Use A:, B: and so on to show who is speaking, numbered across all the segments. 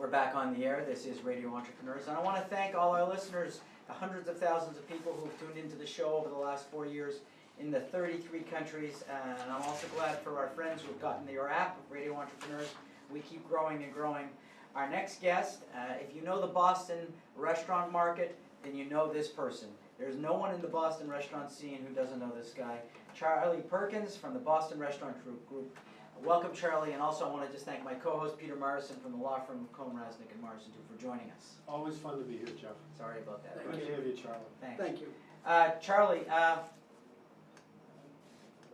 A: We're back on the air. This is Radio Entrepreneurs, and I want to thank all our listeners, the hundreds of thousands of people who've tuned into the show over the last 4 years in the 33 countries, and I'm also glad for our friends who've gotten your app, Radio Entrepreneurs. We keep growing and growing. Our next guest, if you know the Boston restaurant market, then you know this person. There's no one in the Boston restaurant scene who doesn't know this guy. Charlie Perkins from the Boston Restaurant Group. Welcome, Charlie, and also I want to just thank my co-host, Peter Morrison, from the law firm of Cohn, Rasnick & Morrison, too, for joining us.
B: Always fun to be here, Jeff.
A: Sorry about that.
B: Good to have you, Charlie.
A: Thanks.
C: Thank you.
A: Charlie,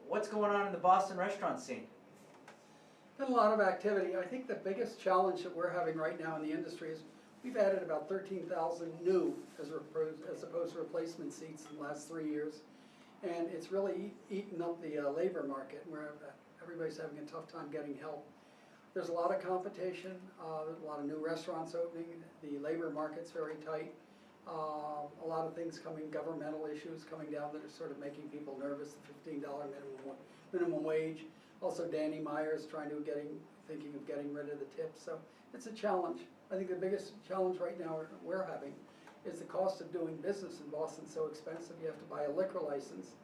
A: what's going on in the Boston restaurant scene?
C: Been a lot of activity. I think the biggest challenge that we're having right now in the industry is we've added about 13,000 new as opposed to replacement seats in the last 3 years. And it's really eaten up the labor market, where everybody's having a tough time getting help. There's a lot of competition, a lot of new restaurants opening. The labor market's very tight. A lot of things coming, governmental issues coming down that are sort of making people nervous. The $15 minimum wage. Also, Danny Meyer's thinking of getting rid of the tips. So it's a challenge. I think the biggest challenge right now we're having is the cost of doing business in Boston. So expensive. You have to buy a liquor license,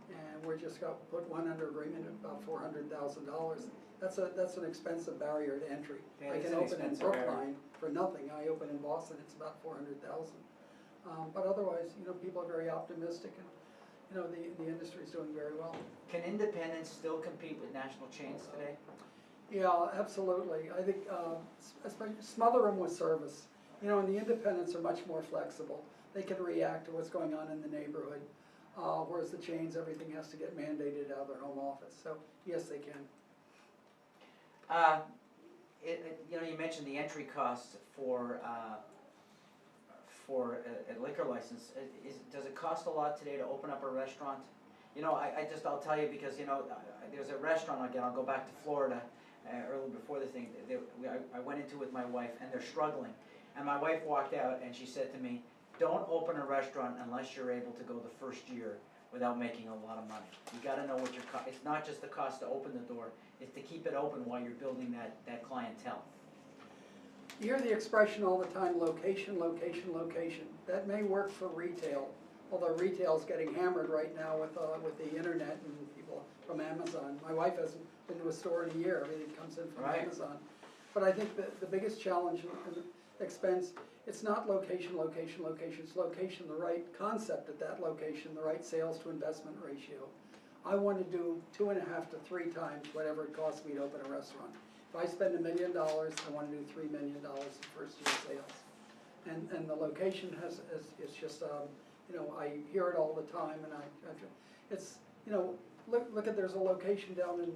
C: and we're just got put one under agreement at about $400,000. That's an expensive barrier to entry.
A: Yeah,
C: I can open in Brookline for nothing. I open in Boston, it's about $400,000. But otherwise, people are very optimistic, and the industry is doing very well.
A: Can independents still compete with national chains today?
C: Yeah, absolutely. I think especially smother them with service. And the independents are much more flexible. They can react to what's going on in the neighborhood, whereas the chains, everything has to get mandated out of their home office. So yes, they can.
A: You mentioned the entry costs for a liquor license. Does it cost a lot today to open up a restaurant? I'll tell you because there's a restaurant again. I'll go back to Florida early before this thing. I went into with my wife, and they're struggling. And my wife walked out, and she said to me, "Don't open a restaurant unless you're able to go the first year without making a lot of money. You got to know what your it's not just the cost to open the door; it's to keep it open while you're building that clientele."
C: You hear the expression all the time, location, location, location. That may work for retail, although retail's getting hammered right now with the internet and people from Amazon. My wife hasn't been to a store in a year. Everything comes in from Amazon. But I think the biggest challenge and expense, it's not location, location, location. It's location, the right concept at that location, the right sales to investment ratio. I want to do 2.5 to 3 times whatever it costs me to open a restaurant. If I spend $1 million, I want to do $3 million in first year sales. And the location it's just, I hear it all the time, and it's, look at, there's a location down in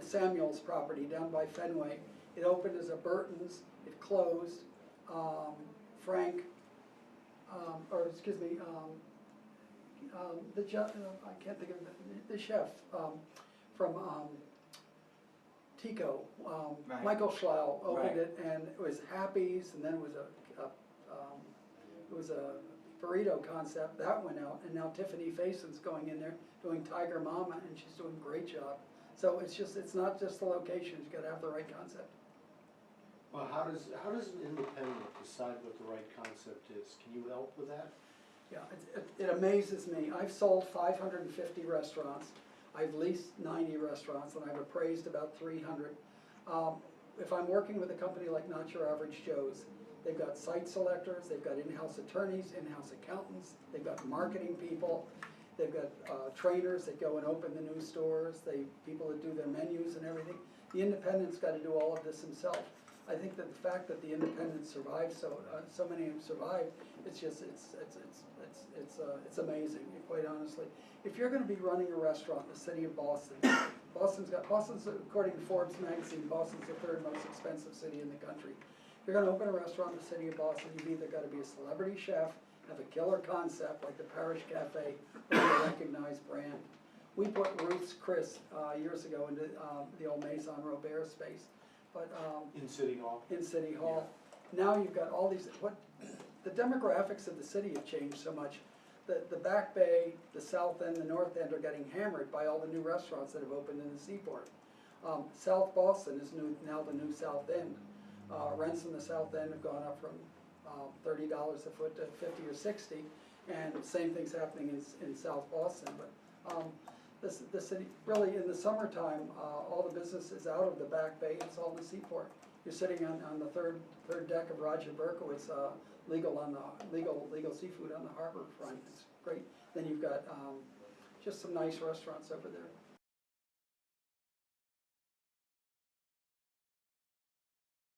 C: Samuel's property down by Fenway. It opened as a Burton's, it closed. Frank, I can't think of the chef from Tico, Michael Schlau opened it, and it was Happy's, and then it was a burrito concept that went out, and now Tiffany Fason's going in there doing Tiger Mama, and she's doing a great job. So it's not just the location; you got to have the right concept.
B: Well, how does an independent decide what the right concept is? Can you help with that?
C: Yeah, it amazes me. I've sold 550 restaurants. I've leased 90 restaurants, and I've appraised about 300. If I'm working with a company like Not Your Average Joe's, they've got site selectors, they've got in-house attorneys, in-house accountants, they've got marketing people, they've got trainers that go and open the new stores, people that do their menus and everything. The independent's got to do all of this himself. I think that the fact that the independents survive, so many have survived, it's amazing, quite honestly. If you're going to be running a restaurant in the city of Boston, Boston's according to Forbes magazine, Boston's the 3rd most expensive city in the country. If you're going to open a restaurant in the city of Boston, you've either got to be a celebrity chef, have a killer concept like the Parish Cafe, or a recognized brand. We put Ruth's Chris years ago into the old Maison Robert space. But
B: in City Hall.
C: In City Hall. Yeah. Now you've got all these, the demographics of the city have changed so much. The Back Bay, the South End, the North End are getting hammered by all the new restaurants that have opened in the Seaport. South Boston is now the new South End. Rents in the south end have gone up from $30 a foot to 50 or 60, and same thing's happening in South Boston. But the city, really in the summertime, all the business is out of the back bay, it's all in the seaport. You're sitting on the third deck of Roger Berkowitz, legal seafood on the harbor front. It's great. Then you've got just some nice restaurants over there.